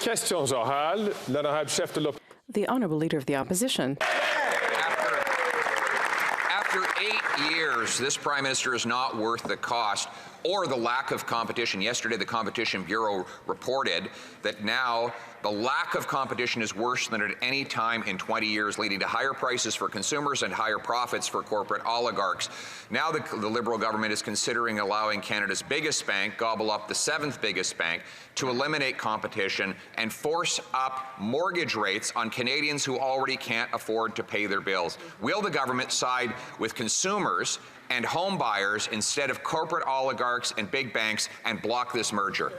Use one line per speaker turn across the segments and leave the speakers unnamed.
Questions orales. L'honorable chef de l'opposition.
The Honourable Leader of the Opposition.
After 8 years, this Prime Minister is not worth the cost or the lack of competition. Yesterday, the Competition Bureau reported that now the lack of competition is worse than at any time in 20 years, leading to higher prices for consumers and higher profits for corporate oligarchs. Now the Liberal government is considering allowing Canada's biggest bank gobble up the 7th biggest bank to eliminate competition and force up mortgage rates on Canadians who already can't afford to pay their bills. Will the government side with consumers and home buyers instead of corporate oligarchs and big banks and block this merger?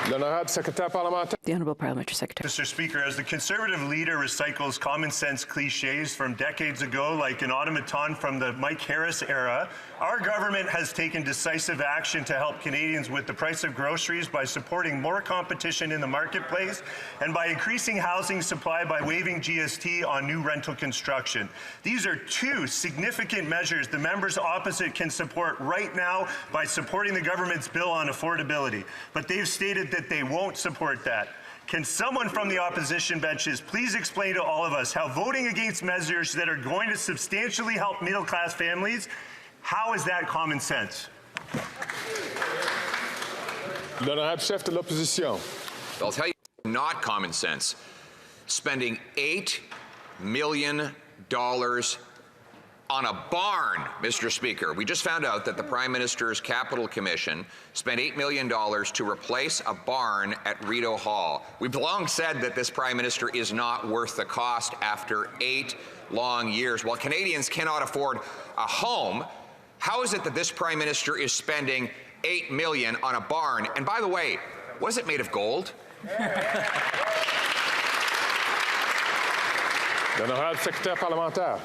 L'honorable secrétaire parlementaire.
The Honourable Parliamentary Secretary.
Mr. Speaker, as the Conservative leader recycles common sense cliches from decades ago, like an automaton from the Mike Harris era, our government has taken decisive action to help Canadians with the price of groceries by supporting more competition in the marketplace and by increasing housing supply by waiving GST on new rental construction. These are two significant measures the members opposite can support right now by supporting the government's bill on affordability. But they've stated that they won't support that. Can someone from the opposition benches please explain to all of us how voting against measures that are going to substantially help middle-class families, how is that common sense?
L'honorable chef de l'opposition.
I'll tell you, not common sense. Spending $8 million on a barn, Mr. Speaker. We just found out that the Prime Minister's Capital Commission spent $8 million to replace a barn at Rideau Hall. We've long said that this Prime Minister is not worth the cost after 8 long years. While Canadians cannot afford a home, how is it that this Prime Minister is spending $8 million on a barn? And by the way, was it made of gold?
L'honorable secrétaire parlementaire.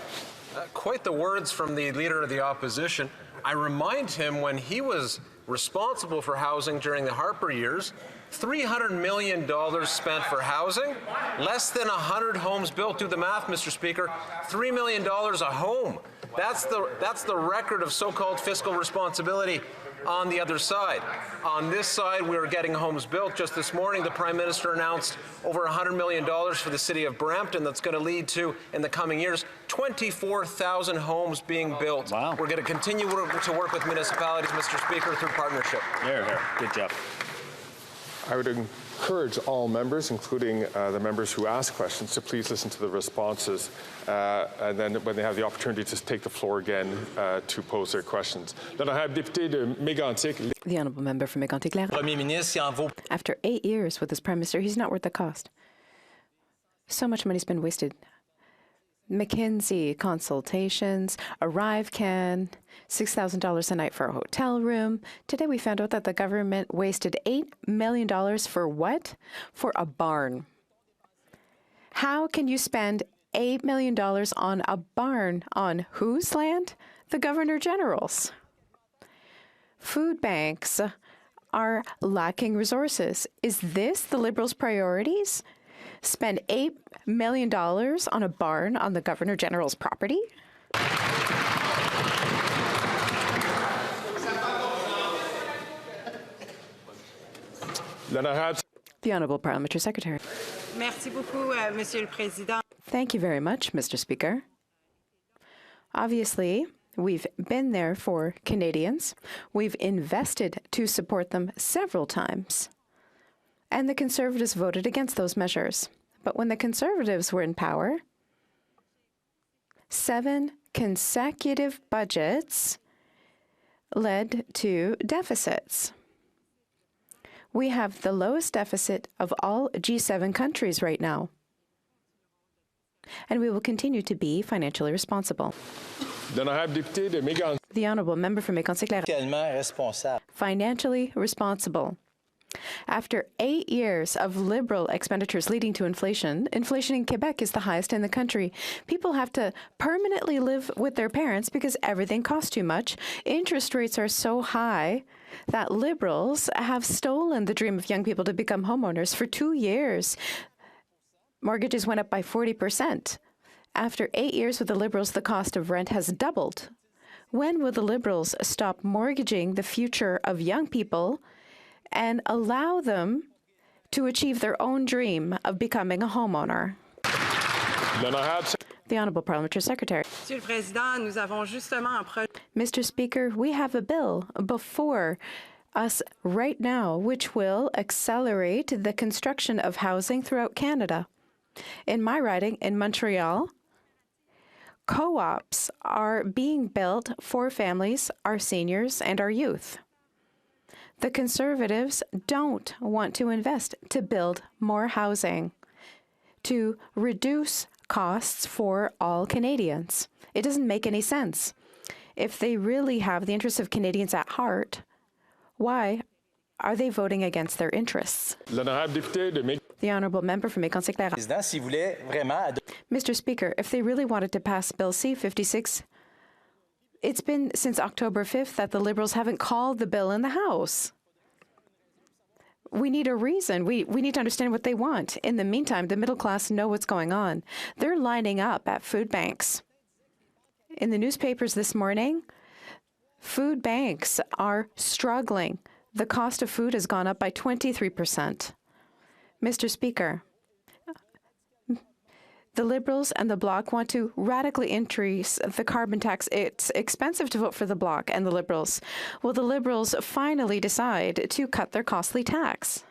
Quite the words from the Leader of the Opposition. I remind him when he was responsible for housing during the Harper years, $300 million spent for housing, less than 100 homes built. Do the math, Mr. Speaker. $3 million a home. That's the record of so-called fiscal responsibility on the other side. On this side, we are getting homes built. Just this morning, the Prime Minister announced over $100 million for the city of Brampton that's going to lead to, in the coming years, 24,000 homes being built. Wow. We're going to continue to work with municipalities, Mr. Speaker, through partnership.
Here. Good job.
I would encourage all members, including the members who ask questions, to please listen to the responses, and then when they have the opportunity to take the floor again to pose their questions. The
Honourable Member for Mégantic-Larry. After 8 years with this Prime Minister, he's not worth the cost. So much money's been wasted. McKinsey consultations, ArriveCan, $6,000 a night for a hotel room. Today we found out that the government wasted $8 million for what? For a barn. How can you spend $8 million on a barn? On whose land? The Governor General's. Food banks are lacking resources. Is this the Liberals' priorities? Spend $8 million on a barn on the Governor General's property? The Honourable Parliamentary Secretary.
Merci beaucoup, Monsieur le Président.
Thank you very much, Mr. Speaker. Obviously, we've been there for Canadians. We've invested to support them several times. And the Conservatives voted against those measures. But when the Conservatives were in power, 7 consecutive budgets led to deficits. We have the lowest deficit of all G7 countries right now. And we will continue to be financially responsible. The Honourable Member for Mégantic-Larry. Financially responsible. After 8 years of Liberal expenditures leading to inflation, inflation in Quebec is the highest in the country. People have to permanently live with their parents because everything costs too much. Interest rates are so high that Liberals have stolen the dream of young people to become homeowners. For 2 years, mortgages went up by 40%. After 8 years with the Liberals, the cost of rent has doubled. When will the Liberals stop mortgaging the future of young people and allow them to achieve their own dream of becoming a homeowner. The Honourable Parliamentary Secretary.
Monsieur le Président, nous avons justement un projet.
Mr. Speaker, we have a bill before us right now which will accelerate the construction of housing throughout Canada. In my riding in Montreal, co-ops are being built for families, our seniors, and our youth. The Conservatives don't want to invest to build more housing, to reduce costs for all Canadians. It doesn't make any sense. If they really have the interests of Canadians at heart, why are they voting against their interests? The Honourable Member for Mécantic-Laurent. Mr. Speaker, if they really wanted to pass Bill C-56, it's been since October 5th that the Liberals haven't called the bill in the House. We need a reason. We need to understand what they want. In the meantime, the middle class know what's going on. They're lining up at food banks. In the newspapers this morning, food banks are struggling. The cost of food has gone up by 23%. Mr. Speaker, the Liberals and the Bloc want to radically increase the carbon tax. It's expensive to vote for the Bloc and the Liberals. Will the Liberals finally decide to cut their costly tax?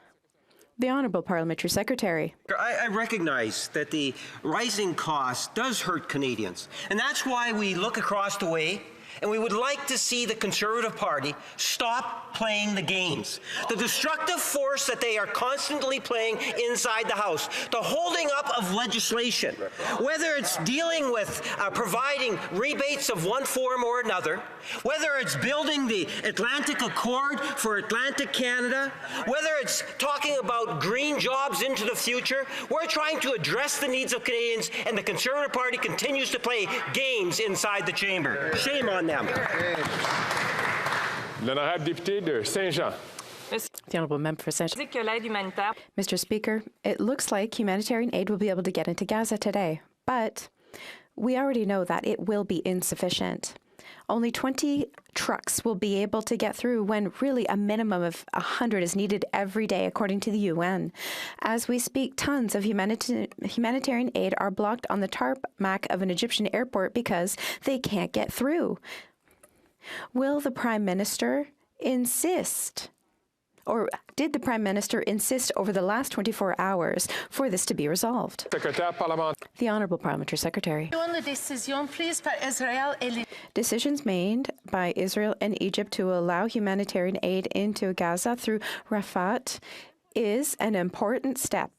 The Honourable Parliamentary Secretary.
I recognize that the rising cost does hurt Canadians, and that's why we look across the way and we would like to see the Conservative Party stop playing the games. The destructive force that they are constantly playing inside the House, the holding up of legislation, whether it's dealing with providing rebates of one form or another, whether it's building the Atlantic Accord for Atlantic Canada, whether it's talking about green jobs into the future, we're trying to address the needs of Canadians, and the Conservative Party continues to play games inside the chamber. Shame on them.
L'honorable député de Saint-Jean.
The Honourable Member for Saint-Jean. Mr. Speaker, it looks like humanitarian aid will be able to get into Gaza today, but we already know that it will be insufficient. Only 20 trucks will be able to get through when really a minimum of 100 is needed every day, according to the UN. As we speak, tons of humanitarian aid are blocked on the tarmac of an Egyptian airport because they can't get through. Will the Prime Minister insist, or did the Prime Minister insist over the last 24 hours for this to be resolved? The Honourable Parliamentary Secretary. Decisions made by Israel and Egypt to allow humanitarian aid into Gaza through Rafah is an important step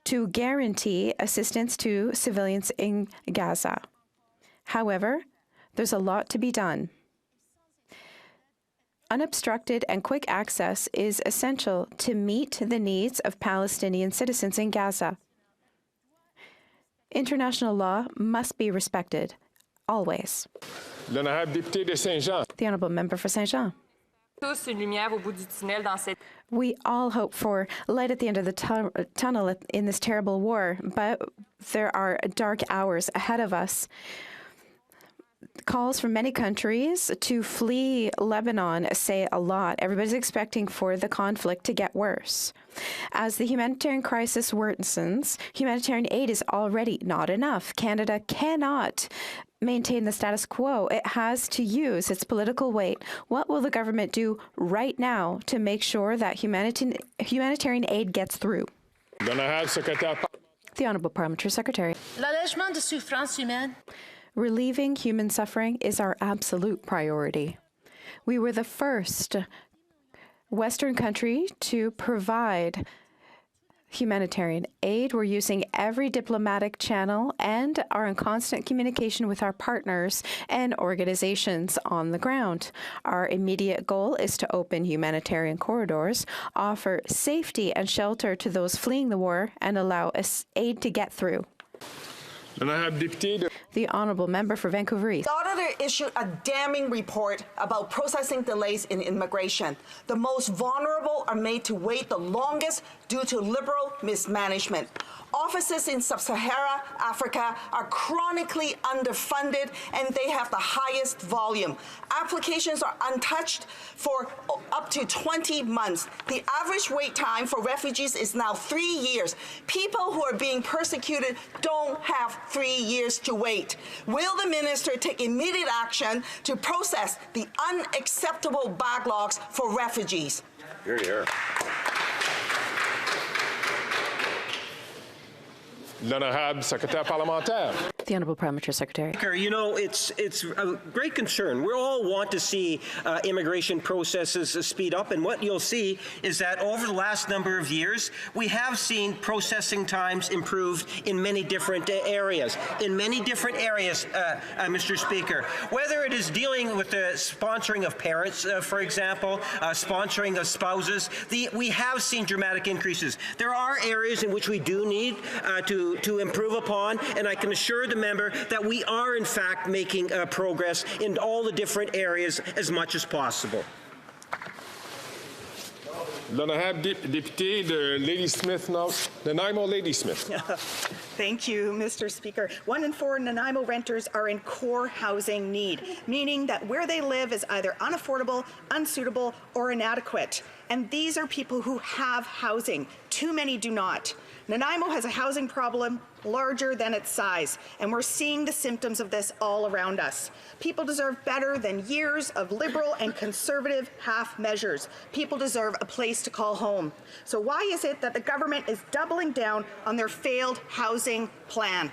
to guarantee assistance to civilians in Gaza. However, there's a lot to be done. Unobstructed and quick access is essential to meet the needs of Palestinian citizens in Gaza. International law must be respected, always. The Honourable Member for Saint-Jean. We all hope for light at the end of the tunnel in this terrible war, but there are dark hours ahead of us. Calls from many countries to flee Lebanon say a lot. Everybody's expecting for the conflict to get worse. As the humanitarian crisis worsens, humanitarian aid is already not enough. Canada cannot maintain the status quo. It has to use its political weight. What will the government do right now to make sure that humanitarian aid gets through? The Honourable Parliamentary Secretary.
L'allègement de souffrance humaine.
Relieving human suffering is our absolute priority. We were the first Western country to provide humanitarian aid. We're using every diplomatic channel and are in constant communication with our partners and organizations on the ground. Our immediate goal is to open humanitarian corridors, offer safety and shelter to those fleeing the war, and allow aid to get through. The Honourable Member for Vancouver East.
The auditor issued a damning report about processing delays in immigration. The most vulnerable are made to wait the longest due to Liberal mismanagement. Offices in sub-Saharan Africa are chronically underfunded, and they have the highest volume. Applications are untouched for up to 20 months. The average wait time for refugees is now 3 years. People who are being persecuted don't have 3 years to wait. Will the minister take immediate action to process the unacceptable backlogs for refugees?
Hear, hear.
L'honorable secrétaire parlementaire.
The Honourable Parliamentary Secretary.
You know, it's a great concern. We all want to see immigration processes speed up, and what you'll see is that over the last number of years, we have seen processing times improved in many different areas. Mr. Speaker, whether it is dealing with the sponsoring of parents, for example, sponsoring of spouses, we have seen dramatic increases. There are areas in which we do need to improve upon, and I can assure the member that we are in fact making progress in all the different areas as much as possible.
L'honorable député de Ladysmith, Nanaimo Ladysmith.
Thank you, Mr. Speaker. 1 in 4 Nanaimo renters are in core housing need, meaning that where they live is either unaffordable, unsuitable, or inadequate. And these are people who have housing. Too many do not. Nanaimo has a housing problem larger than its size, and we're seeing the symptoms of this all around us. People deserve better than years of liberal and conservative half measures. People deserve a place to call home. So why is it that the government is doubling down on their failed housing plan?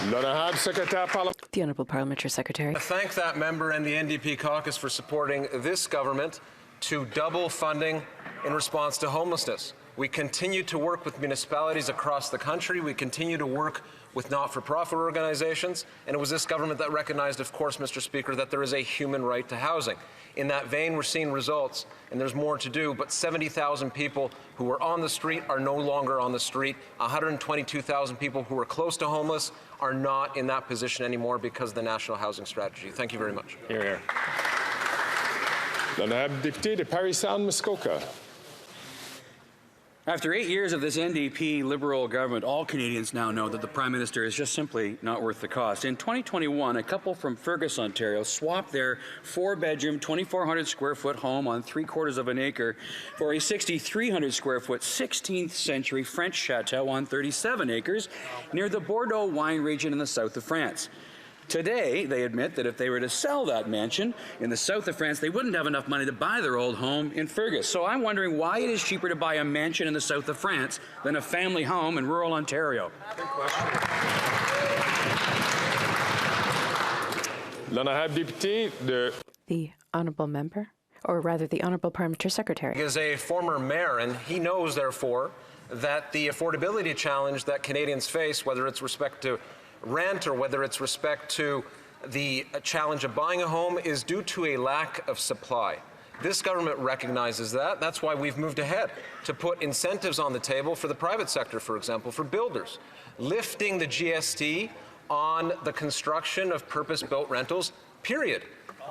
L'honorable secrétaire parlementaire.
The Honourable Parliamentary Secretary.
I thank that member and the NDP caucus for supporting this government to double funding in response to homelessness. We continue to work with municipalities across the country. We continue to work with not-for-profit organizations. And it was this government that recognized, of course, Mr. Speaker, that there is a human right to housing. In that vein, we're seeing results, and there's more to do, but 70,000 people who were on the street are no longer on the street. 122,000 people who were close to homeless are not in that position anymore because of the National Housing Strategy. Thank you very much.
Hear, hear. L'honorable député de Parry Sound, Muskoka.
After 8 years of this NDP Liberal government, all Canadians now know that the Prime Minister is just simply not worth the cost. In 2021, a couple from Fergus, Ontario, swapped their 4-bedroom, 2,400 square foot home on 3/4 of an acre for a 6,300 square foot, 16th century French chateau on 37 acres near the Bordeaux wine region in the south of France. Today, they admit that if they were to sell that mansion in the south of France, they wouldn't have enough money to buy their old home in Fergus. So I'm wondering why it is cheaper to buy a mansion in the south of France than a family home in rural Ontario.
Good question.
L'honorable député de...
The Honourable Member, or rather the Honourable Parliamentary Secretary.
He is a former mayor, and he knows, therefore, that the affordability challenge that Canadians face, whether it's respect to rent or whether it's respect to the challenge of buying a home, is due to a lack of supply. This government recognizes that. That's why we've moved ahead to put incentives on the table for the private sector, for example, for builders, lifting the GST on the construction of purpose-built rentals, period.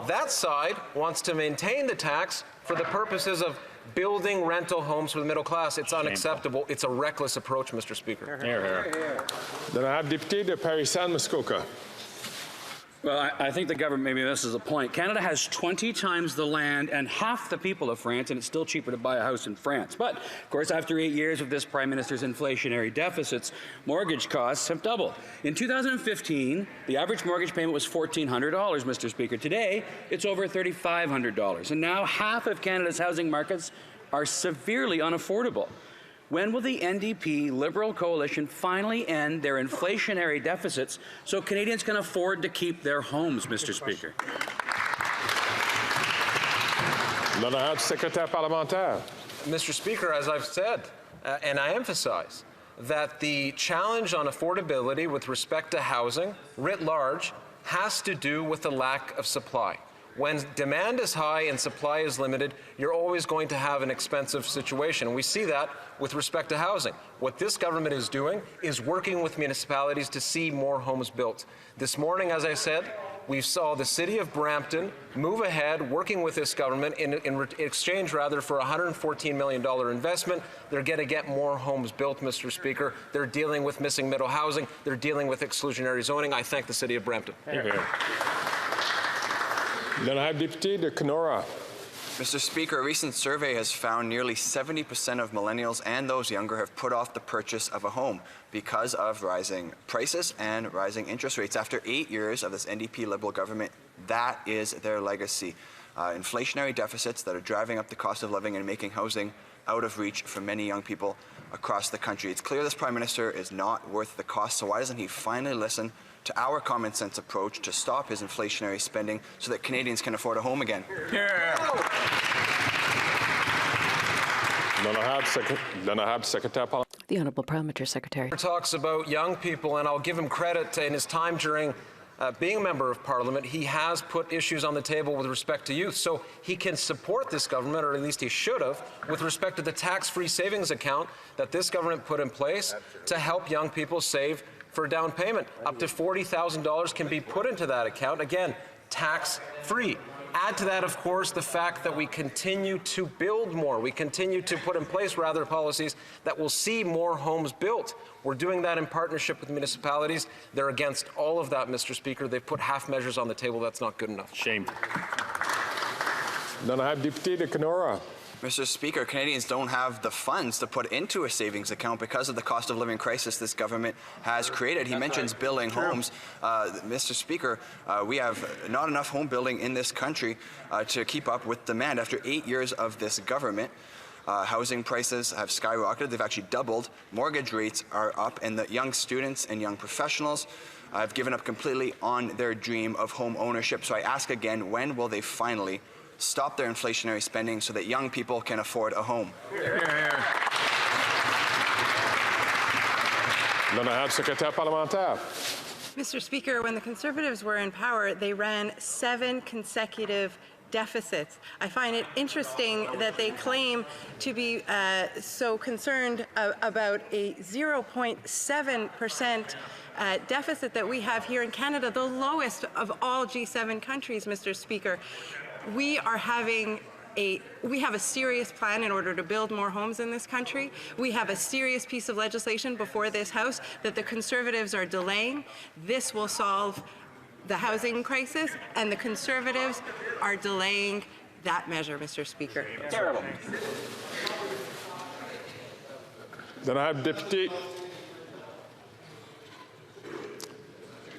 That side wants to maintain the tax for the purposes of building rental homes for the middle class. It's unacceptable. It's a reckless approach, Mr. Speaker.
Hear, hear. L'honorable député de Parry Sound, Muskoka.
Well, I think the government maybe misses a point. Canada has 20 times the land and half the people of France, and it's still cheaper to buy a house in France. But, of course, after 8 years of this Prime Minister's inflationary deficits, mortgage costs have doubled. In 2015, the average mortgage payment was $1,400, Mr. Speaker. Today, it's over $3,500. And now half of Canada's housing markets are severely unaffordable. When will the NDP Liberal coalition finally end their inflationary deficits so Canadians can afford to keep their homes, Mr. Speaker?
L'honorable secrétaire parlementaire.
Mr. Speaker, as I've said, and I emphasize, that the challenge on affordability with respect to housing, writ large, has to do with the lack of supply. When demand is high and supply is limited, you're always going to have an expensive situation. And we see that with respect to housing. What this government is doing is working with municipalities to see more homes built. This morning, as I said, we saw the city of Brampton move ahead, working with this government in exchange, rather, for a $114 million investment. They're going to get more homes built, Mr. Speaker. They're dealing with missing middle housing. They're dealing with exclusionary zoning. I thank the city of Brampton.
L'honorable député de Kenora.
Mr. Speaker, a recent survey has found nearly 70% of millennials and those younger have put off the purchase of a home because of rising prices and rising interest rates. After 8 years of this NDP Liberal government, that is their legacy. Inflationary deficits that are driving up the cost of living and making housing out of reach for many young people across the country. It's clear this Prime Minister is not worth the cost, so why doesn't he finally listen to our common sense approach to stop his inflationary spending so that Canadians can afford a home again?
The Honourable Parliamentary Secretary.
Talks about young people, and I'll give him credit in his time during being a member of Parliament. He has put issues on the table with respect to youth, so he can support this government, or at least he should have, with respect to the tax-free savings account that this government put in place to help young people save for down payment. Up to $40,000 can be put into that account, again, tax-free. Add to that, of course, the fact that we continue to build more. We continue to put in place, rather, policies that will see more homes built. We're doing that in partnership with municipalities. They're against all of that, Mr. Speaker. They've put half measures on the table. That's not good enough.
Shame.
L'honorable député de Kenora.
Mr. Speaker, Canadians don't have the funds to put into a savings account because of the cost of living crisis this government has created. He mentions building homes. Mr. Speaker, we have not enough home building in this country to keep up with demand. After 8 years of this government, housing prices have skyrocketed. They've actually doubled. Mortgage rates are up, and the young students and young professionals have given up completely on their dream of home ownership. So I ask again, when will they finally stop their inflationary spending so that young people can afford a home?
L'honorable secrétaire parlementaire.
Mr. Speaker, when the Conservatives were in power, they ran 7 consecutive deficits. I find it interesting that they claim to be so concerned about a 0.7% deficit that we have here in Canada, the lowest of all G7 countries, Mr. Speaker. We have a serious plan in order to build more homes in this country. We have a serious piece of legislation before this House that the Conservatives are delaying. This will solve the housing crisis, and the Conservatives are delaying that measure, Mr. Speaker.
Terrible.
L'honorable député.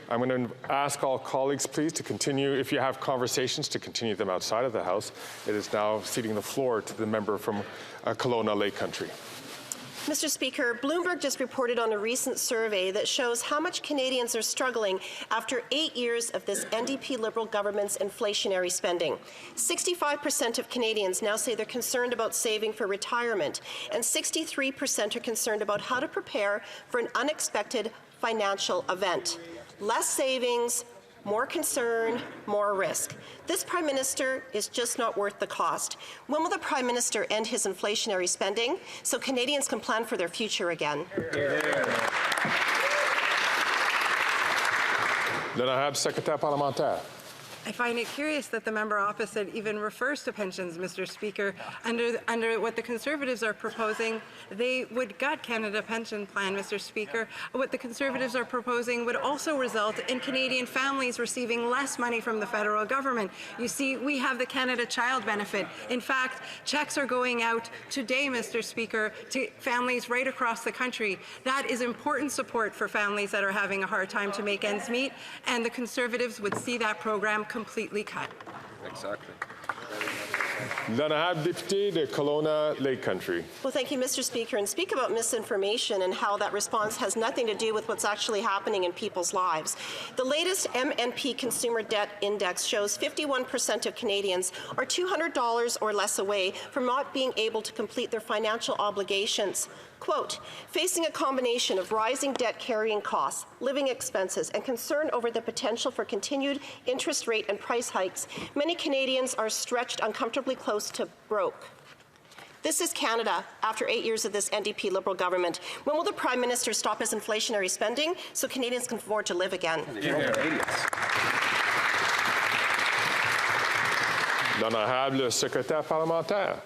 I'm going to ask all colleagues, please, to continue, if you have conversations, to continue them outside of the House. It is now ceding the floor to the member from Kelowna Lake Country.
Mr. Speaker, Bloomberg just reported on a recent survey that shows how much Canadians are struggling after 8 years of this NDP Liberal government's inflationary spending. 65% of Canadians now say they're concerned about saving for retirement, and 63% are concerned about how to prepare for an unexpected financial event. Less savings, more concern, more risk. This Prime Minister is just not worth the cost. When will the Prime Minister end his inflationary spending so Canadians can plan for their future again?
L'honorable secrétaire parlementaire.
I find it curious that the member opposite even refers to pensions, Mr. Speaker. Under what the Conservatives are proposing, they would gut Canada Pension Plan, Mr. Speaker. What the Conservatives are proposing would also result in Canadian families receiving less money from the federal government. You see, we have the Canada Child Benefit. In fact, checks are going out today, Mr. Speaker, to families right across the country. That is important support for families that are having a hard time to make ends meet, and the Conservatives would see that program completely cut.
Exactly.
L'honorable député de Kelowna Lake Country.
Well, thank you, Mr. Speaker. And speak about misinformation and how that response has nothing to do with what's actually happening in people's lives. The latest MNP Consumer Debt Index shows 51% of Canadians are $200 or less away from not being able to complete their financial obligations. Quote, facing a combination of rising debt carrying costs, living expenses, and concern over the potential for continued interest rate and price hikes, many Canadians are stretched uncomfortably close to broke. This is Canada after 8 years of this NDP Liberal government. When will the Prime Minister stop his inflationary spending so Canadians can afford to live again?
L'honorable secrétaire parlementaire.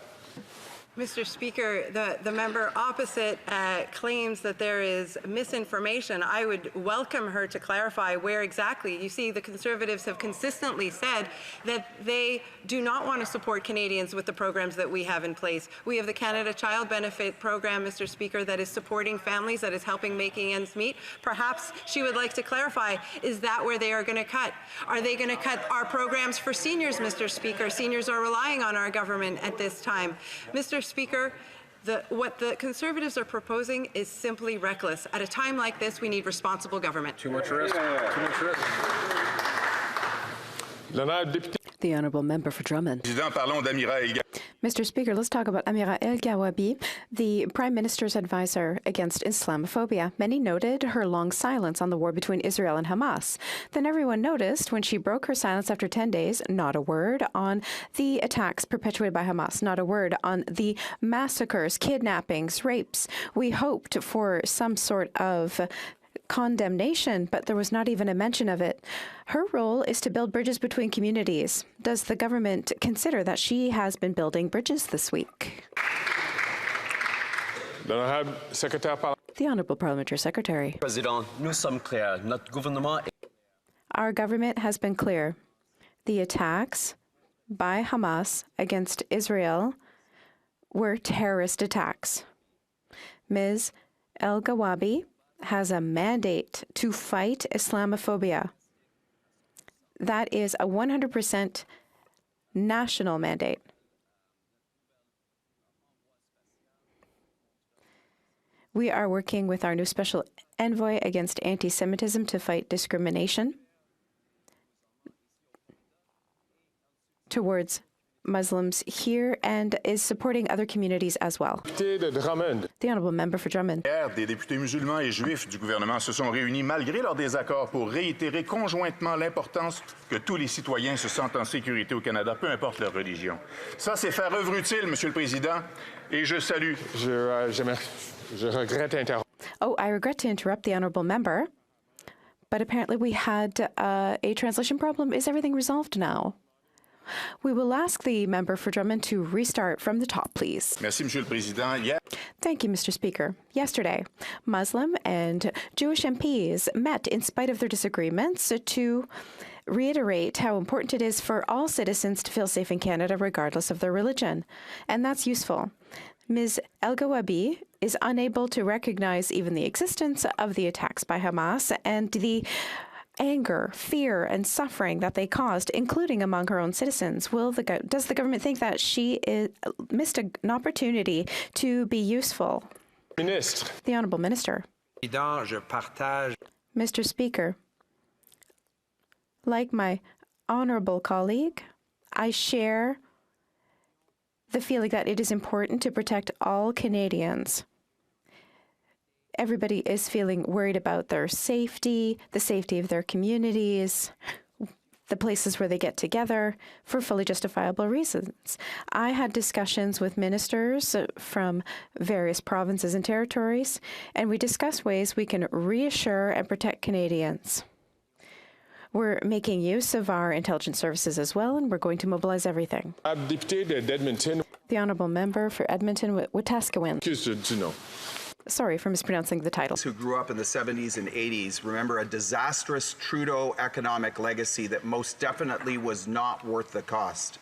Mr. Speaker, the member opposite claims that there is misinformation. I would welcome her to clarify where exactly. You see, the Conservatives have consistently said that they do not want to support Canadians with the programs that we have in place. We have the Canada Child Benefit Program, Mr. Speaker, that is supporting families, that is helping making ends meet. Perhaps she would like to clarify, is that where they are going to cut? Are they going to cut our programs for seniors, Mr. Speaker? Seniors are relying on our government at this time. Mr. Speaker, what the Conservatives are proposing is simply reckless. At a time like this, we need responsible government.
Too much risk. Too much risk.
The Honourable Member for Drummond. Mr. Speaker, let's talk about Amira El-Gawabi, the Prime Minister's advisor against Islamophobia. Many noted her long silence on the war between Israel and Hamas. Then everyone noticed when she broke her silence after 10 days, not a word on the attacks perpetuated by Hamas, not a word on the massacres, kidnappings, rapes. We hoped for some sort of condemnation, but there was not even a mention of it. Her role is to build bridges between communities. Does the government consider that she has been building bridges this week? The Honourable Parliamentary Secretary. Our government has been clear. The attacks by Hamas against Israel were terrorist attacks. Ms. El-Gawabi has a mandate to fight Islamophobia. That is a 100% national mandate. We are working with our new special envoy against anti-Semitism to fight discrimination towards Muslims here and is supporting other communities as well. The Honourable Member for Drummond.
Des députés musulmans et juifs du gouvernement se sont réunis malgré leurs désaccords pour réitérer conjointement l'importance que tous les citoyens se sentent en sécurité au Canada, peu importe leur religion. Ça, c'est faire œuvre utile, Monsieur le Président, et je salue.
Je regrette d'interrompre.
Oh, I regret to interrupt the Honourable Member, but apparently we had a translation problem. Is everything resolved now? We will ask the member for Drummond to restart from the top, please.
Merci, Monsieur le Président.
Thank you, Mr. Speaker. Yesterday, Muslim and Jewish MPs met in spite of their disagreements to reiterate how important it is for all citizens to feel safe in Canada regardless of their religion. And that's useful. Ms. El-Gawabi is unable to recognize even the existence of the attacks by Hamas and the anger, fear, and suffering that they caused, including among her own citizens. Does the government think that she missed an opportunity to be useful?
Ministre.
The Honourable Minister. Mr. Speaker, like my honourable colleague, I share the feeling that it is important to protect all Canadians. Everybody is feeling worried about their safety, the safety of their communities, the places where they get together for fully justifiable reasons. I had discussions with ministers from various provinces and territories, and we discussed ways we can reassure and protect Canadians. We're making use of our intelligence services as well, and we're going to mobilize everything. The Honourable Member for Edmonton, Wetaskiwin. Sorry for mispronouncing the title.
Who grew up in the 70s and 80s remember a disastrous Trudeau economic legacy that most definitely was not worth the cost.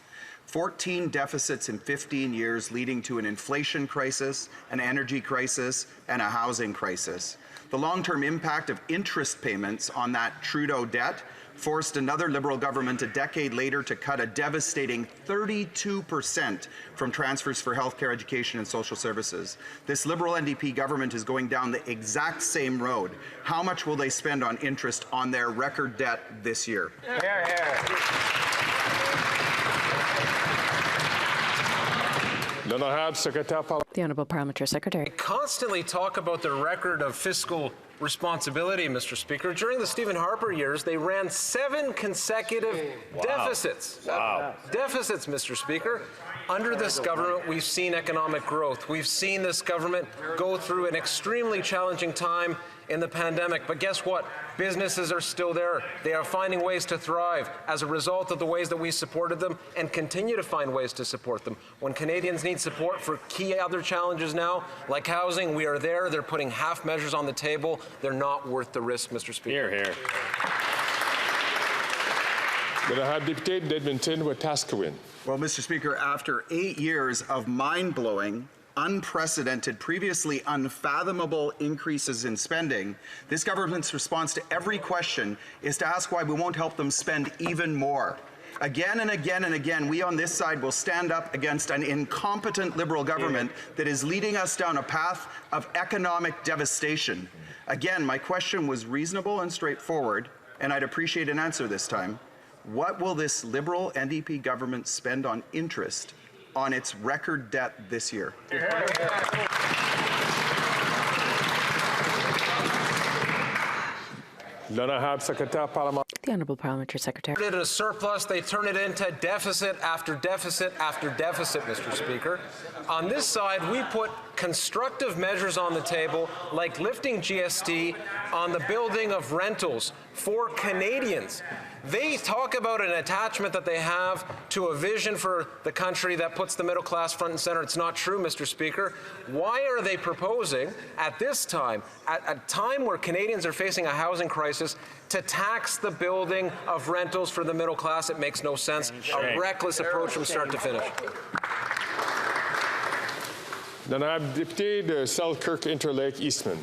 14 deficits in 15 years leading to an inflation crisis, an energy crisis, and a housing crisis. The long-term impact of interest payments on that Trudeau debt forced another Liberal government a decade later to cut a devastating 32% from transfers for healthcare, education, and social services. This Liberal NDP government is going down the exact same road. How much will they spend on interest on their record debt this year?
The Honourable Parliamentary Secretary.
We constantly talk about the record of fiscal responsibility, Mr. Speaker. During the Stephen Harper years, they ran 7 consecutive deficits. Deficits, Mr. Speaker. Under this government, we've seen economic growth. We've seen this government go through an extremely challenging time in the pandemic. But guess what? Businesses are still there. They are finding ways to thrive as a result of the ways that we supported them and continue to find ways to support them. When Canadians need support for key other challenges now, like housing, we are there. They're putting half measures on the table. They're not worth the risk, Mr. Speaker.
Hear, hear. Député d'Edmonton Wetaskiwin.
Well, Mr. Speaker, after 8 years of mind-blowing, unprecedented, previously unfathomable increases in spending, this government's response to every question is to ask why we won't help them spend even more. Again and again and again, we on this side will stand up against an incompetent Liberal government that is leading us down a path of economic devastation. Again, my question was reasonable and straightforward, and I'd appreciate an answer this time. What will this Liberal NDP government spend on interest on its record debt this year?
The Honourable Parliamentary Secretary.
It is surplus. They turn it into deficit after deficit after deficit, Mr. Speaker. On this side, we put constructive measures on the table, like lifting GST on the building of rentals for Canadians. They talk about an attachment that they have to a vision for the country that puts the middle class front and center. It's not true, Mr. Speaker. Why are they proposing at this time, at a time where Canadians are facing a housing crisis, to tax the building of rentals for the middle class? It makes no sense. A reckless approach from start to finish.
Député de Selkirk-Interlake Eastman.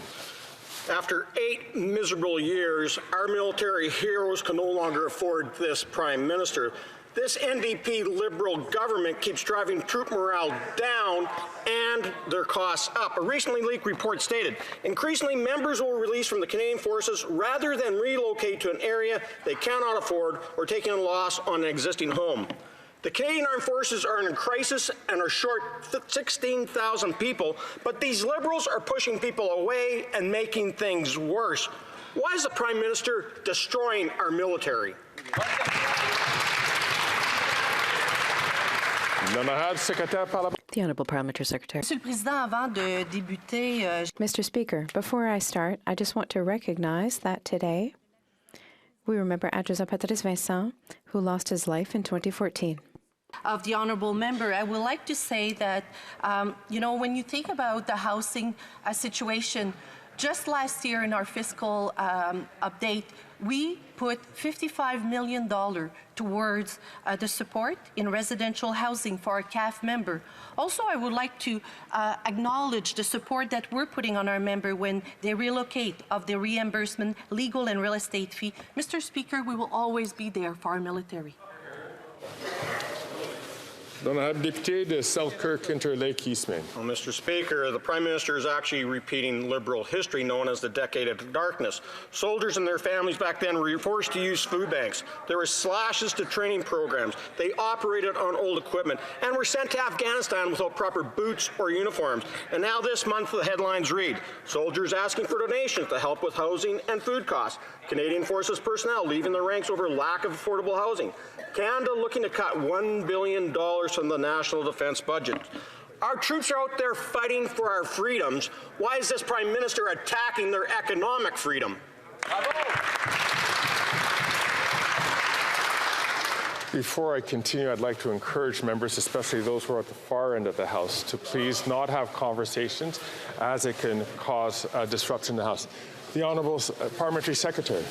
After 8 miserable years, our military heroes can no longer afford this Prime Minister. This NDP Liberal government keeps driving troop morale down and their costs up. A recently leaked report stated, increasingly members will release from the Canadian Forces rather than relocate to an area they cannot afford or taking a loss on an existing home. The Canadian Armed Forces are in a crisis and are short 16,000 people, but these Liberals are pushing people away and making things worse. Why is the Prime Minister destroying our military?
The Honourable Parliamentary Secretary. Mr. Speaker, before I start, I just want to recognize that today we remember Adresa Patrice Vincent, who lost his life in 2014.
Of the honourable member, I would like to say that, when you think about the housing situation, just last year in our fiscal update, we put $55 million towards the support in residential housing for our CAF member. Also, I would like to acknowledge the support that we're putting on our member when they relocate of the reimbursement, legal and real estate fee. Mr. Speaker, we will always be there for our military.
Député de Selkirk-Interlake Eastman.
Well, Mr. Speaker, the Prime Minister is actually repeating Liberal history known as the Decade of Darkness. Soldiers and their families back then were forced to use food banks. There were slashes to training programs. They operated on old equipment and were sent to Afghanistan without proper boots or uniforms. And now this month the headlines read, soldiers asking for donations to help with housing and food costs. Canadian Forces personnel leaving the ranks over lack of affordable housing. Canada looking to cut $1 billion from the national defence budget. Our troops are out there fighting for our freedoms. Why is this Prime Minister attacking their economic freedom?
Before I continue, I'd like to encourage members, especially those who are at the far end of the House, to please not have conversations as it can cause disruption in the House. The Honourable Parliamentary Secretary.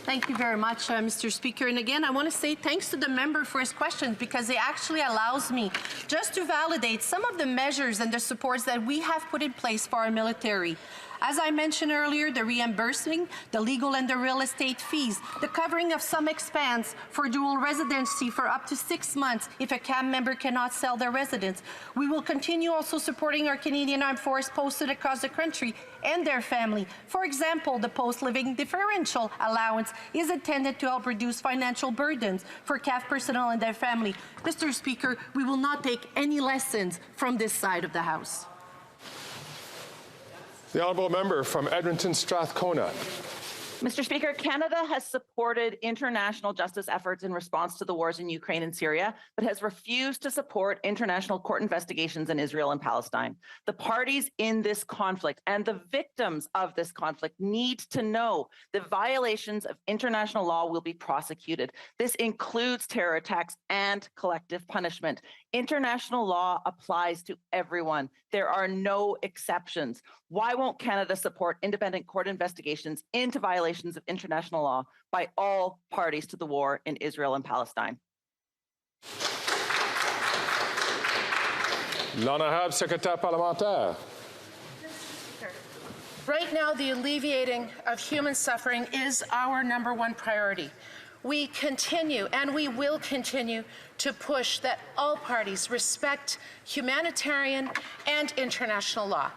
Thank you very much, Mr. Speaker. And again, I want to say thanks to the member for his questions because it actually allows me just to validate some of the measures and the supports that we have put in place for our military. As I mentioned earlier, the reimbursing, the legal and the real estate fees, the covering of some expense for dual residency for up to 6 months if a CAM member cannot sell their residence. We will continue also supporting our Canadian Armed Forces posted across the country and their family. For example, the post-living differential allowance is intended to help reduce financial burdens for CAF personnel and their family. Mr. Speaker, we will not take any lessons from this side of the House.
The Honourable Member from Edmonton Strathcona.
Mr. Speaker, Canada has supported international justice efforts in response to the wars in Ukraine and Syria, but has refused to support international court investigations in Israel and Palestine. The parties in this conflict and the victims of this conflict need to know that violations of international law will be prosecuted. This includes terror attacks and collective punishment. International law applies to everyone. There are no exceptions. Why won't Canada support independent court investigations into violations of international law by all parties to the war in Israel and Palestine?
L'honorable secrétaire parlementaire.
Right now, the alleviating of human suffering is our #1 priority. We continue and we will continue to push that all parties respect humanitarian and international law.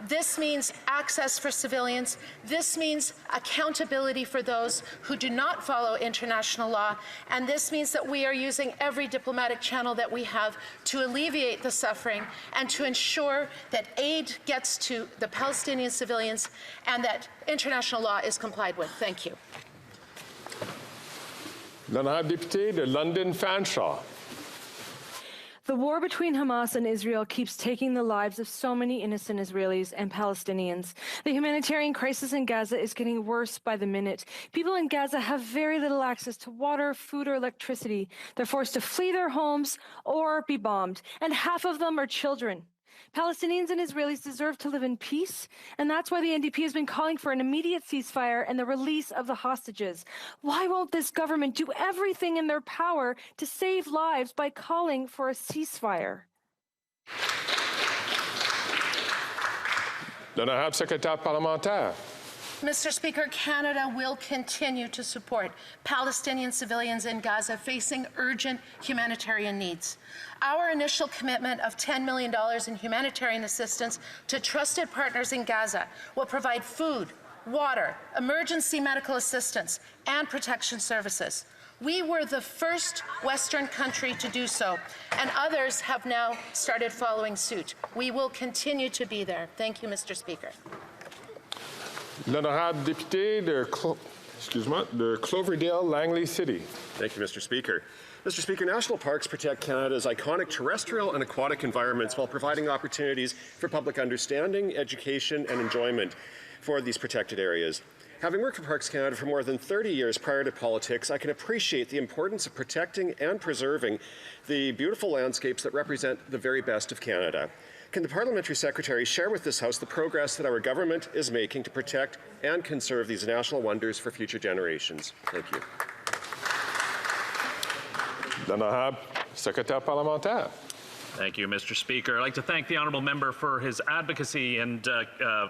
This means access for civilians. This means accountability for those who do not follow international law. And this means that we are using every diplomatic channel that we have to alleviate the suffering and to ensure that aid gets to the Palestinian civilians and that international law is complied with. Thank you.
L'honorable député de London Fanshawe.
The war between Hamas and Israel keeps taking the lives of so many innocent Israelis and Palestinians. The humanitarian crisis in Gaza is getting worse by the minute. People in Gaza have very little access to water, food, or electricity. They're forced to flee their homes or be bombed, and half of them are children. Palestinians and Israelis deserve to live in peace, and that's why the NDP has been calling for an immediate ceasefire and the release of the hostages. Why won't this government do everything in their power to save lives by calling for a ceasefire?
L'honorable secrétaire parlementaire.
Mr. Speaker, Canada will continue to support Palestinian civilians in Gaza facing urgent humanitarian needs. Our initial commitment of $10 million in humanitarian assistance to trusted partners in Gaza will provide food, water, emergency medical assistance, and protection services. We were the first Western country to do so, and others have now started following suit. We will continue to be there. Thank you, Mr. Speaker.
L'honorable député de Cloverdale, Langley City.
Thank you, Mr. Speaker. Mr. Speaker, national parks protect Canada's iconic terrestrial and aquatic environments while providing opportunities for public understanding, education, and enjoyment for these protected areas. Having worked for Parks Canada for more than 30 years prior to politics, I can appreciate the importance of protecting and preserving the beautiful landscapes that represent the very best of Canada. Can the Parliamentary Secretary share with this House the progress that our government is making to protect and conserve these national wonders for future generations? Thank you.
L'honorable secrétaire parlementaire.
Thank you, Mr. Speaker. I'd like to thank the honourable member for his advocacy and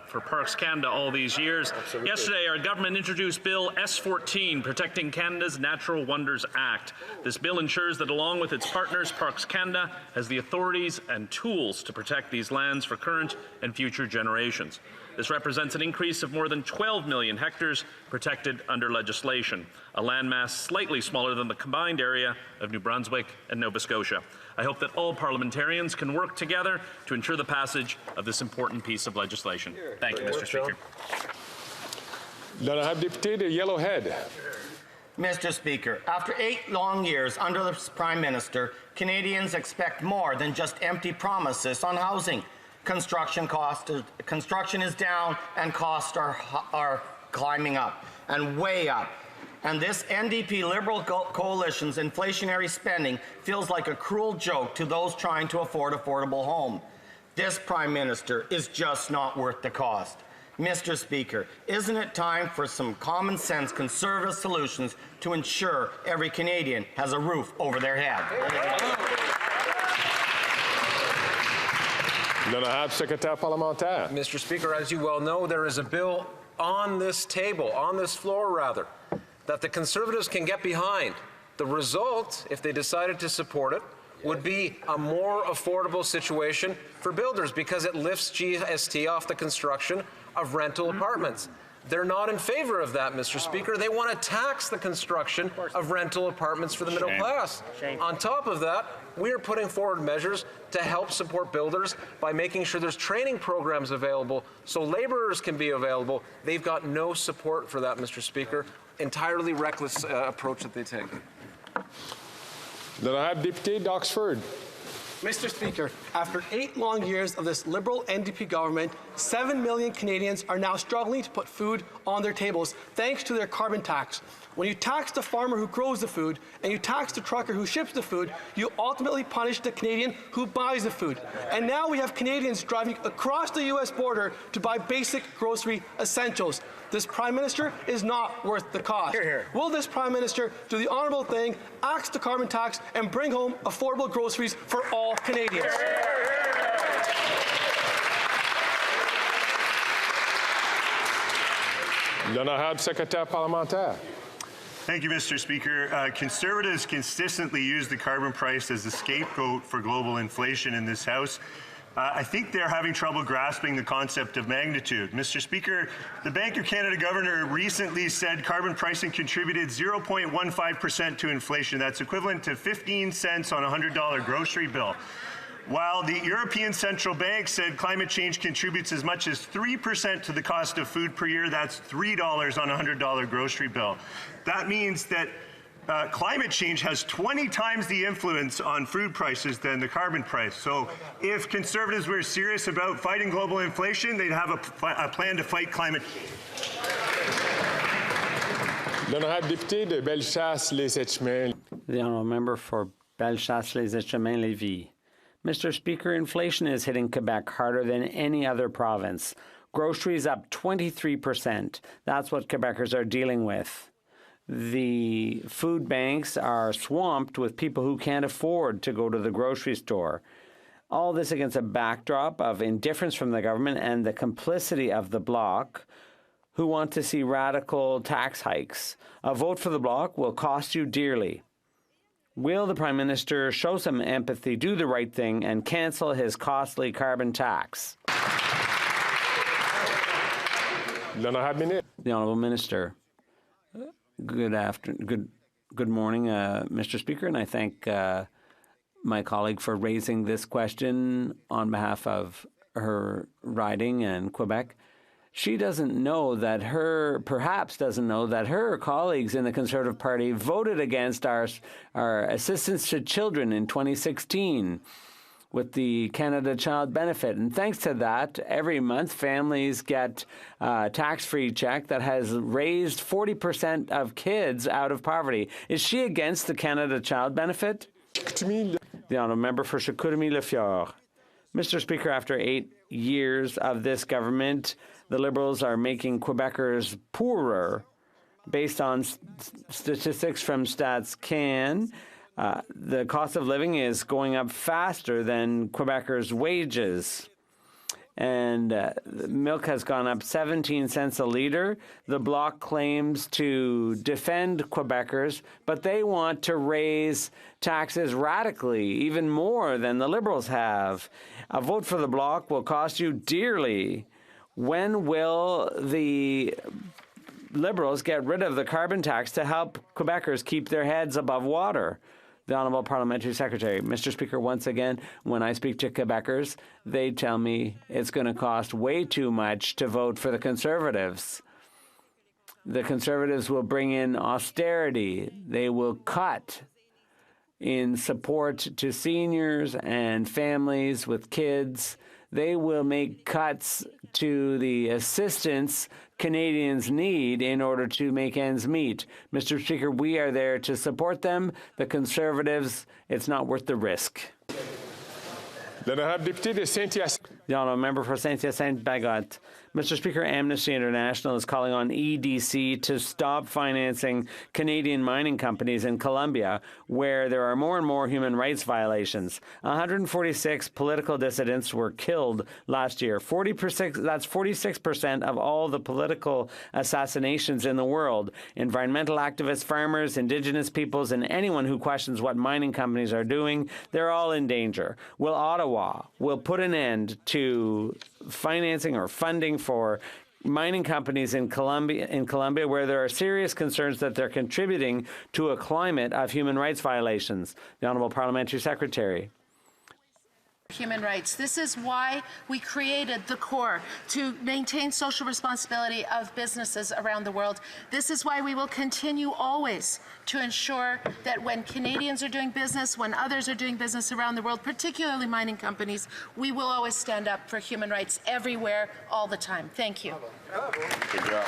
for Parks Canada all these years. Absolutely. Yesterday, our government introduced Bill S14, Protecting Canada's Natural Wonders Act. This bill ensures that along with its partners, Parks Canada has the authorities and tools to protect these lands for current and future generations. This represents an increase of more than 12 million hectares protected under legislation, a landmass slightly smaller than the combined area of New Brunswick and Nova Scotia. I hope that all parliamentarians can work together to ensure the passage of this important piece of legislation. Thank you, Mr. Speaker.
L'honorable député de Yellowhead.
Mr. Speaker, after 8 long years under the Prime Minister, Canadians expect more than just empty promises on housing. Construction is down and costs are climbing up and way up. And this NDP Liberal coalition's inflationary spending feels like a cruel joke to those trying to afford affordable home. This Prime Minister is just not worth the cost. Mr. Speaker, isn't it time for some common sense conservative solutions to ensure every Canadian has a roof over their head?
L'honorable secrétaire parlementaire.
Mr. Speaker, as you well know, there is a bill on this table, on this floor rather, that the Conservatives can get behind. The result, if they decided to support it, would be a more affordable situation for builders because it lifts GST off the construction of rental apartments. They're not in favor of that, Mr. Speaker. They want to tax the construction of rental apartments for the middle class. On top of that, we are putting forward measures to help support builders by making sure there's training programs available so laborers can be available. They've got no support for that, Mr. Speaker. Entirely reckless approach that they take.
L'honorable député d'Oxford.
Mr. Speaker, after 8 long years of this Liberal NDP government, 7 million Canadians are now struggling to put food on their tables thanks to their carbon tax. When you tax the farmer who grows the food and you tax the trucker who ships the food, you ultimately punish the Canadian who buys the food. And now we have Canadians driving across the U.S. border to buy basic grocery essentials. This Prime Minister is not worth the cost.
Hear, hear.
Will this Prime Minister do the honourable thing, axe the carbon tax, and bring home affordable groceries for all Canadians?
L'honorable secrétaire parlementaire.
Thank you, Mr. Speaker. Conservatives consistently use the carbon price as a scapegoat for global inflation in this House. I think they're having trouble grasping the concept of magnitude. Mr. Speaker, the Bank of Canada governor recently said carbon pricing contributed 0.15% to inflation. That's equivalent to 15 cents on a $100 grocery bill. While the European Central Bank said climate change contributes as much as 3% to the cost of food per year, that's $3 on a $100 grocery bill. That means that climate change has 20 times the influence on food prices than the carbon price. So if Conservatives were serious about fighting global inflation, they'd have a plan to fight climate change.
L'honorable député de Bellechasse-les-Etchemins.
The honourable member for Bellechasse-les-Etchemins-Lévis. Mr. Speaker, inflation is hitting Quebec harder than any other province. Groceries up 23%. That's what Quebecers are dealing with. The food banks are swamped with people who can't afford to go to the grocery store. All this against a backdrop of indifference from the government and the complicity of the Bloc, who want to see radical tax hikes. A vote for the Bloc will cost you dearly. Will the Prime Minister show some empathy, do the right thing, and cancel his costly carbon tax? The Honourable Minister. Good morning, Mr. Speaker, and I thank my colleague for raising this question on behalf of her riding in Quebec. She doesn't know that perhaps doesn't know that her colleagues in the Conservative Party voted against our assistance to children in 2016 with the Canada Child Benefit. And thanks to that, every month families get a tax-free check that has raised 40% of kids out of poverty. Is she against the Canada Child Benefit? The honourable member for Chicoutimi-Le-Fjord. Mr. Speaker, after 8 years of this government, the Liberals are making Quebecers poorer. Based on statistics from Stats Can, the cost of living is going up faster than Quebecers' wages. And milk has gone up 17 cents a litre. The Bloc claims to defend Quebecers, but they want to raise taxes radically, even more than the Liberals have. A vote for the Bloc will cost you dearly. When will the Liberals get rid of the carbon tax to help Quebecers keep their heads above water? The Honourable Parliamentary Secretary. Mr. Speaker, once again, when I speak to Quebecers, they tell me it's going to cost way too much to vote for the Conservatives. The Conservatives will bring in austerity. They will cut in support to seniors and families with kids. They will make cuts to the assistance Canadians need in order to make ends meet. Mr. Speaker, we are there to support them. The Conservatives, it's not worth the risk. The honourable member for Saint-Hyacinthe-Bagotte. Mr. Speaker, Amnesty International is calling on EDC to stop financing Canadian mining companies in Colombia, where there are more and more human rights violations. 146 political dissidents were killed last year. That's 46% of all the political assassinations in the world. Environmental activists, farmers, Indigenous peoples, and anyone who questions what mining companies are doing, they're all in danger. Will Ottawa put an end to financing or funding for mining companies in Colombia where there are serious concerns that they're contributing to a climate of human rights violations. The Honourable Parliamentary Secretary.
Human rights. This is why we created the core, to maintain social responsibility of businesses around the world. This is why we will continue always to ensure that when Canadians are doing business, when others are doing business around the world, particularly mining companies, we will always stand up for human rights everywhere, all the time. Thank you.
Good job.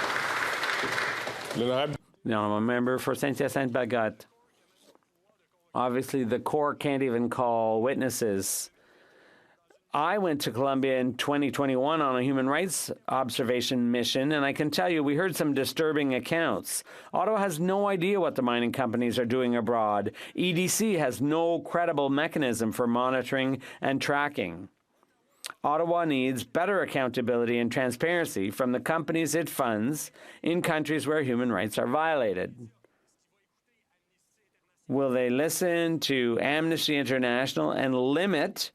The Honourable Member for Saint-Hyacinthe-Bagotte. Obviously, the Corps can't even call witnesses. I went to Colombia in 2021 on a human rights observation mission, and I can tell you we heard some disturbing accounts. Ottawa has no idea what the mining companies are doing abroad. EDC has no credible mechanism for monitoring and tracking. Ottawa needs better accountability and transparency from the companies it funds in countries where human rights are violated. Will they listen to Amnesty International and limit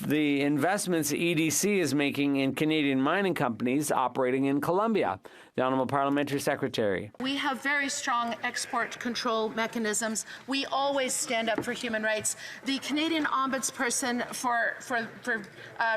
the investments EDC is making in Canadian mining companies operating in Colombia? The Honourable Parliamentary Secretary.
We have very strong export control mechanisms. We always stand up for human rights. The Canadian Ombudsperson for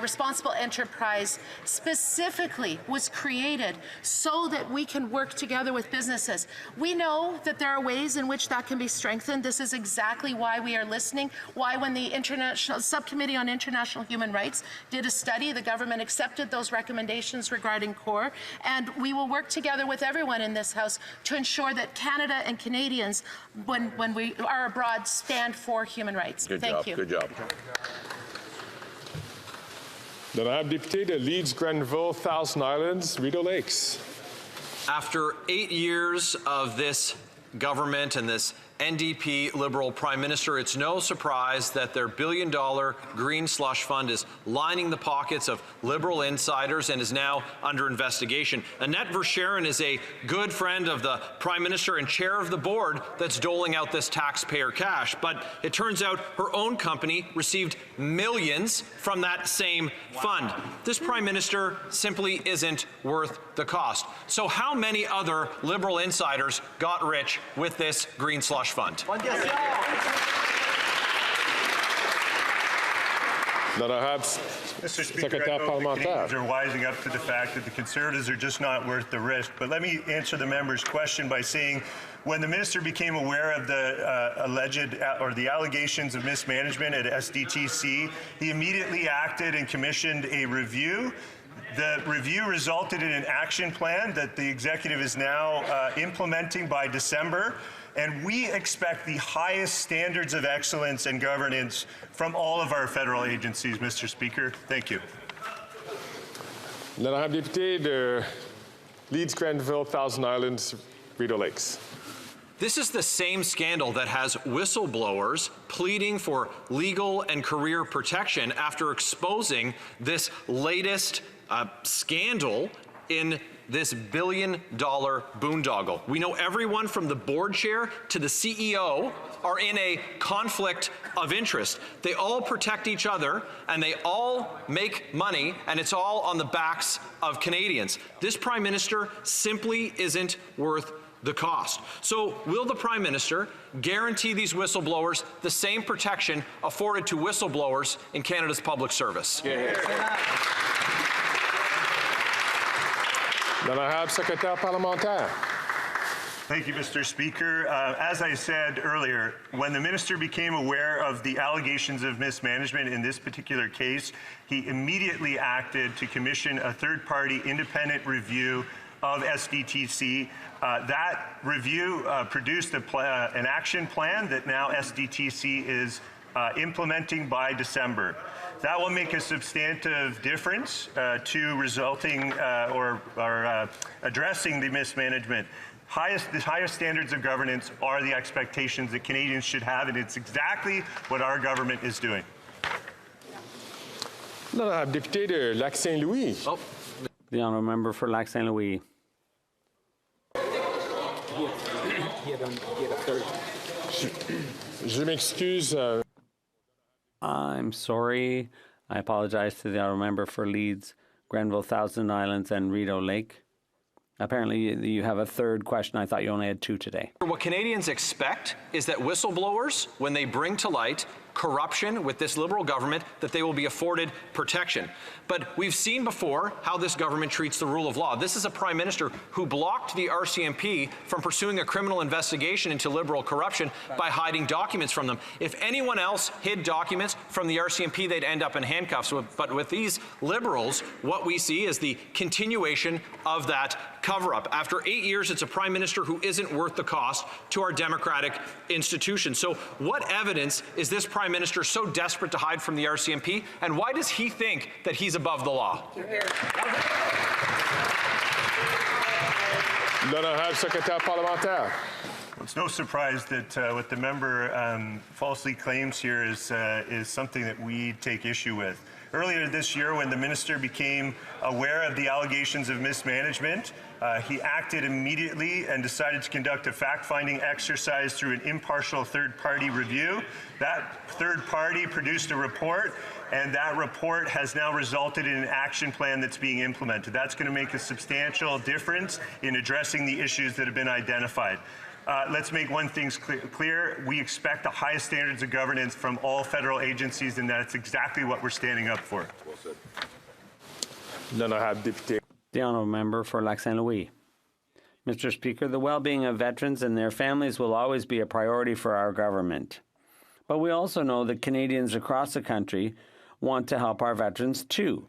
Responsible Enterprise specifically was created so that we can work together with businesses. We know that there are ways in which that can be strengthened. This is exactly why we are listening, why when the International Subcommittee on International Human Rights did a study, the government accepted those recommendations regarding CORE, and we will work together with everyone in this House to ensure that Canada and Canadians, when we are abroad, stand for human rights. Thank you.
Good job. L'honorable député de Leeds, Grenville, Thousand Islands, Rideau Lakes.
After 8 years of this government and this NDP Liberal Prime Minister, it's no surprise that their billion-dollar green slush fund is lining the pockets of Liberal insiders and is now under investigation. Annette Verschaeren is a good friend of the Prime Minister and chair of the board that's doling out this taxpayer cash. But it turns out her own company received millions from that same fund. This Prime Minister simply isn't worth the cost. So how many other Liberal insiders got rich with this green slush fund?
Mr. Speaker, I know the Canadians are wising up to the fact that the Conservatives are just not worth the risk. But let me answer the member's question by saying, when the minister became aware of the alleged or the allegations of mismanagement at SDTC, he immediately acted and commissioned a review. The review resulted in an action plan that the executive is now implementing by December. And we expect the highest standards of excellence and governance from all of our federal agencies, Mr. Speaker. Thank you.
L'honorable député de Leeds, Grenville, Thousand Islands, Rideau Lakes.
This is the same scandal that has whistleblowers pleading for legal and career protection after exposing this latest scandal in this billion-dollar boondoggle. We know everyone from the board chair to the CEO are in a conflict of interest. They all protect each other and they all make money, and it's all on the backs of Canadians. This Prime Minister simply isn't worth the cost. So will the Prime Minister guarantee these whistleblowers the same protection afforded to whistleblowers in Canada's public service?
L'honorable Secrétaire parlementaire.
Thank you, Mr. Speaker. As I said earlier, when the minister became aware of the allegations of mismanagement in this particular case, he immediately acted to commission a third-party independent review of SDTC. That review produced an action plan that now SDTC is implementing by December. That will make a substantive difference to resulting or addressing the mismanagement. The highest standards of governance are the expectations that Canadians should have, and it's exactly what our government is doing.
L'honorable député de Lac-Saint-Louis.
The honourable member for Lac-Saint-Louis.
Je m'excuse.
I'm sorry. I apologize to the honourable member for Leeds, Grenville, Thousand Islands, and Rideau Lake. Apparently, you have a third question. I thought you only had two today.
What Canadians expect is that whistleblowers, when they bring to light corruption with this Liberal government, that they will be afforded protection. But we've seen before how this government treats the rule of law. This is a Prime Minister who blocked the RCMP from pursuing a criminal investigation into Liberal corruption by hiding documents from them. If anyone else hid documents from the RCMP, they'd end up in handcuffs. But with these Liberals, what we see is the continuation of that cover-up. After 8 years, it's a Prime Minister who isn't worth the cost to our democratic institutions. So what evidence is this Prime Minister so desperate to hide from the RCMP, and why does he think that he's above the law?
L'honorable secrétaire parlementaire.
It's no surprise that what the member falsely claims here is something that we take issue with. Earlier this year, when the minister became aware of the allegations of mismanagement, he acted immediately and decided to conduct a fact-finding exercise through an impartial third-party review. That third party produced a report, and that report has now resulted in an action plan that's being implemented. That's going to make a substantial difference in addressing the issues that have been identified. Let's make one thing clear. We expect the highest standards of governance from all federal agencies, and that's exactly what we're standing up for.
The honourable member for Lac Saint Louis. Mr. Speaker, the well-being of veterans and their families will always be a priority for our government. But we also know that Canadians across the country want to help our veterans too.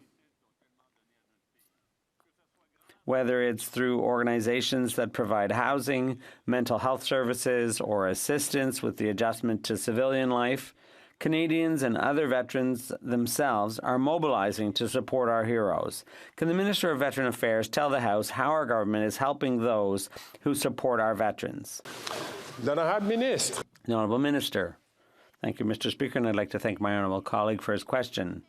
Whether it's through organizations that provide housing, mental health services, or assistance with the adjustment to civilian life, Canadians and other veterans themselves are mobilizing to support our heroes. Can the Minister of Veteran Affairs tell the House how our government is helping those who support our veterans?
The
Honourable Minister. Thank you, Mr. Speaker, and I'd like to thank my honourable colleague for his question.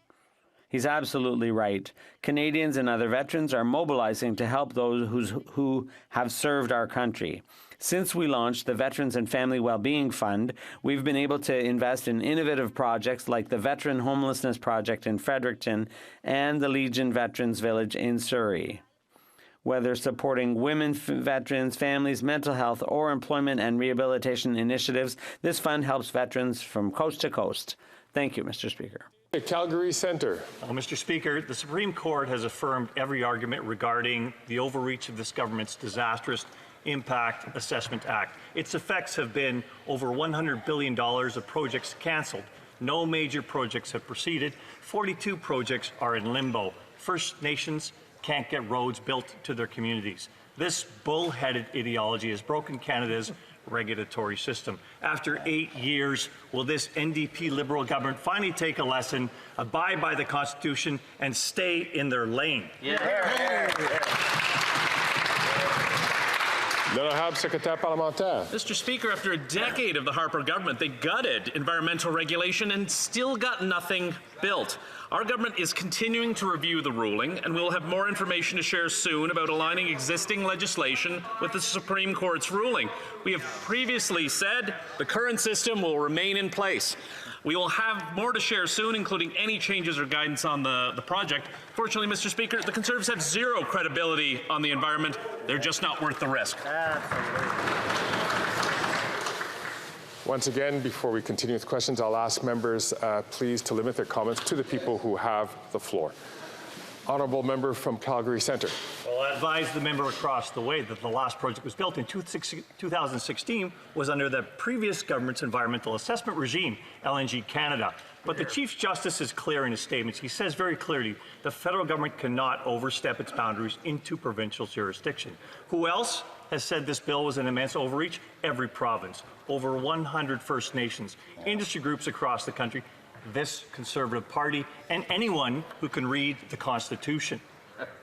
He's absolutely right. Canadians and other veterans are mobilizing to help those who have served our country. Since we launched the Veterans and Family Wellbeing Fund, we've been able to invest in innovative projects like the Veteran Homelessness Project in Fredericton and the Legion Veterans Village in Surrey. Whether supporting women veterans, families, mental health, or employment and rehabilitation initiatives, this fund helps veterans from coast to coast. Thank you, Mr. Speaker.
Calgary Centre.
Mr. Speaker, the Supreme Court has affirmed every argument regarding the overreach of this government's disastrous Impact Assessment Act. Its effects have been over $100 billion of projects cancelled. No major projects have proceeded. 42 projects are in limbo. First Nations can't get roads built to their communities. This bull-headed ideology has broken Canada's regulatory system. After 8 years, will this NDP Liberal government finally take a lesson, abide by the Constitution, and stay in their lane?
Mr. Speaker, after a decade of the Harper government, they gutted environmental regulation and still got nothing built. Our government is continuing to review the ruling, and we'll have more information to share soon about aligning existing legislation with the Supreme Court's ruling. We have previously said the current system will remain in place. We will have more to share soon, including any changes or guidance on the project. Fortunately, Mr. Speaker, the Conservatives have zero credibility on the environment. They're just not worth the risk.
Once again, before we continue with questions, I'll ask members please to limit their comments to the people who have the floor. Honourable member from Calgary Centre.
Well, I advise the member across the way that the last project was built in 2016 was under the previous government's environmental assessment regime, LNG Canada. But the Chief Justice is clear in his statements. He says very clearly the federal government cannot overstep its boundaries into provincial jurisdiction. Who else has said this bill was an immense overreach? Every province, over 100 First Nations, industry groups across the country, this Conservative Party, and anyone who can read the Constitution.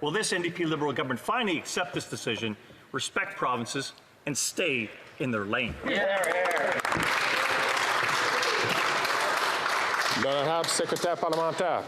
Will this NDP Liberal government finally accept this decision, respect provinces, and stay in their lane?
L'honorable secrétaire parlementaire.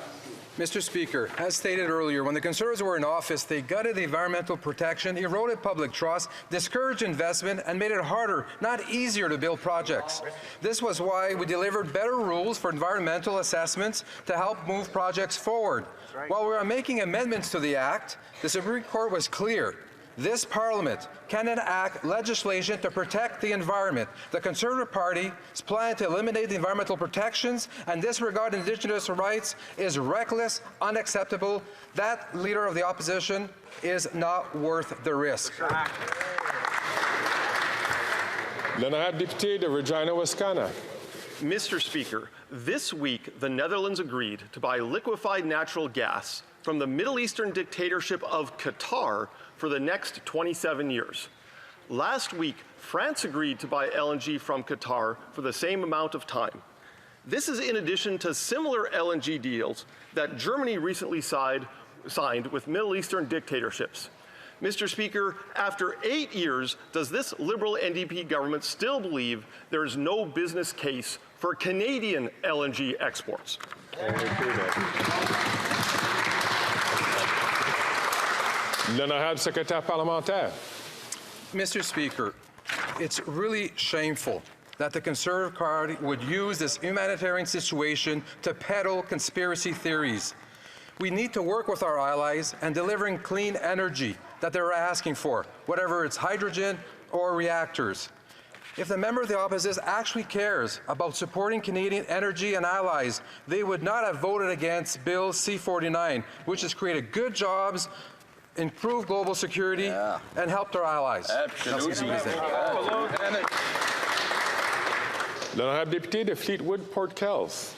Mr. Speaker, as stated earlier, when the Conservatives were in office, they gutted the environmental protection, eroded public trust, discouraged investment, and made it harder, not easier, to build projects. This was why we delivered better rules for environmental assessments to help move projects forward. While we are making amendments to the Act, the Supreme Court was clear. This Parliament can enact legislation to protect the environment. The Conservative Party's plan to eliminate the environmental protections and disregard Indigenous rights is reckless, unacceptable. That leader of the opposition is not worth the risk.
L'honorable député de Regina-Wascana.
Mr. Speaker, this week the Netherlands agreed to buy liquefied natural gas from the Middle Eastern dictatorship of Qatar for the next 27 years. Last week, France agreed to buy LNG from Qatar for the same amount of time. This is in addition to similar LNG deals that Germany recently signed with Middle Eastern dictatorships. Mr. Speaker, after 8 years, does this Liberal NDP government still believe there is no business case for Canadian LNG exports?
L'honorable secrétaire parlementaire.
Mr. Speaker, it's really shameful that the Conservative Party would use this humanitarian situation to peddle conspiracy theories. We need to work with our allies and delivering clean energy that they're asking for, whatever it's hydrogen or reactors. If the member of the opposition actually cares about supporting Canadian energy and allies, they would not have voted against Bill C-49, which has created good jobs, improved global security, and helped our allies.
Absolutely. L'honorable député de Fleetwood-Port Kells.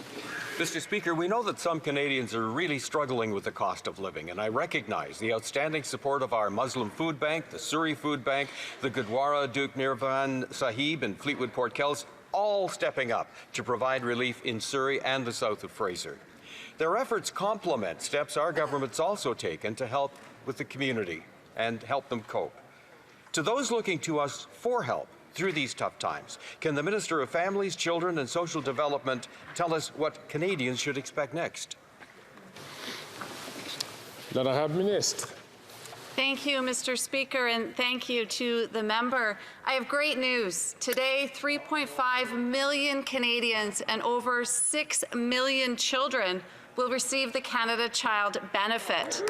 Mr. Speaker, we know that some Canadians are really struggling with the cost of living, and I recognize the outstanding support of our Muslim Food Bank, the Surrey Food Bank, the Gurdwara Duke Nirvan Sahib and Fleetwood-Port Kells, all stepping up to provide relief in Surrey and the south of Fraser. Their efforts complement steps our government's also taken to help with the community and help them cope. To those looking to us for help through these tough times, can the Minister of Families, Children and Social Development tell us what Canadians should expect next?
L'honorable ministre.
Thank you, Mr. Speaker, and thank you to the member. I have great news. Today, 3.5 million Canadians and over 6 million children will receive the Canada Child Benefit.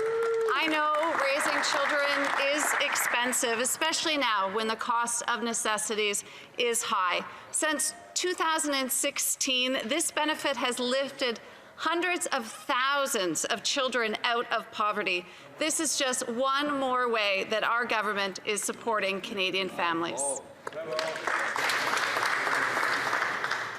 I know raising children is expensive, especially now when the cost of necessities is high. Since 2016, this benefit has lifted hundreds of thousands of children out of poverty. This is just one more way that our government is supporting Canadian families.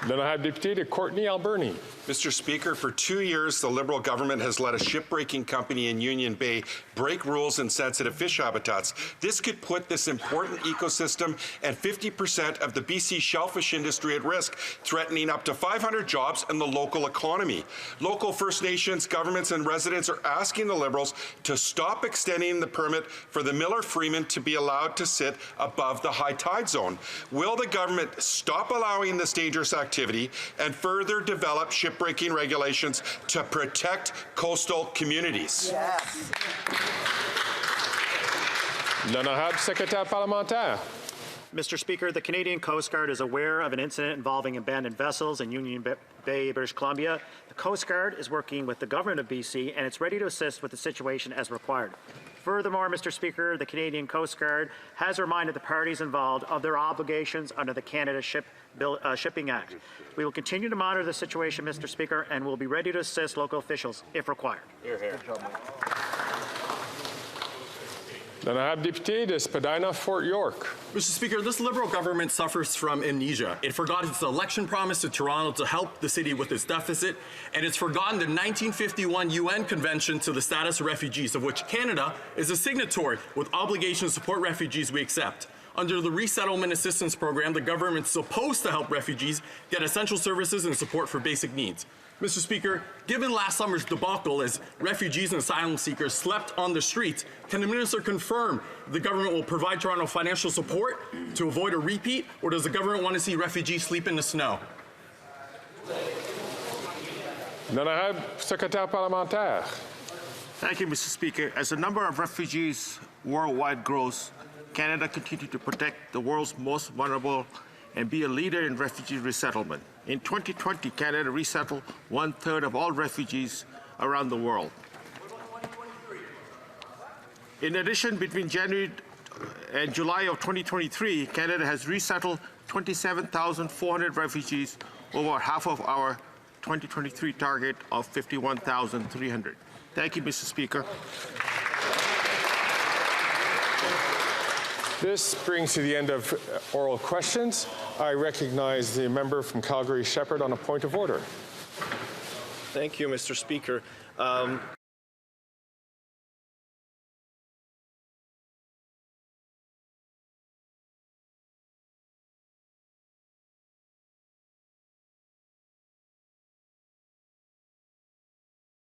L'honorable député de Courtenay-Alberni.
Mr. Speaker, for 2 years, the Liberal government has let a shipbreaking company in Union Bay break rules in sensitive fish habitats. This could put this important ecosystem and 50% of the BC shellfish industry at risk, threatening up to 500 jobs in the local economy. Local First Nations governments and residents are asking the Liberals to stop extending the permit for the Miller Freeman to be allowed to sit above the high tide zone. Will the government stop allowing this dangerous activity and further develop shipbreaking regulations to protect coastal communities?
Yes. L'honorable secrétaire parlementaire.
Mr. Speaker, the Canadian Coast Guard is aware of an incident involving abandoned vessels in Union Bay, British Columbia. The Coast Guard is working with the government of BC, and it's ready to assist with the situation as required. Furthermore, Mr. Speaker, the Canadian Coast Guard has reminded the parties involved of their obligations under the Canada Shipping Act. We will continue to monitor the situation, Mr. Speaker, and we'll be ready to assist local officials if required.
Hear, hear. L'honorable député de Spadina-Fort York.
Mr. Speaker, this Liberal government suffers from amnesia. It forgot its election promise to Toronto to help the city with its deficit, and it's forgotten the 1951 UN Convention to the Status of Refugees, of which Canada is a signatory with obligations to support refugees we accept. Under the Resettlement Assistance Program, the government's supposed to help refugees get essential services and support for basic needs. Mr. Speaker, given last summer's debacle as refugees and asylum seekers slept on the streets, can the minister confirm the government will provide Toronto financial support to avoid a repeat, or does the government want to see refugees sleep in the snow?
Honorable secrétaire parlementaire.
Thank you, Mr. Speaker. As the number of refugees worldwide grows, Canada continues to protect the world's most vulnerable and be a leader in refugee resettlement. In 2020, Canada resettled 1/3 of all refugees around the world. In addition, between January and July of 2023, Canada has resettled 27,400 refugees, over half of our 2023 target of 51,300. Thank you, Mr. Speaker.
This brings to the end of oral questions. I recognize the member from Calgary Shepherd on a point of order.
Thank you, Mr. Speaker.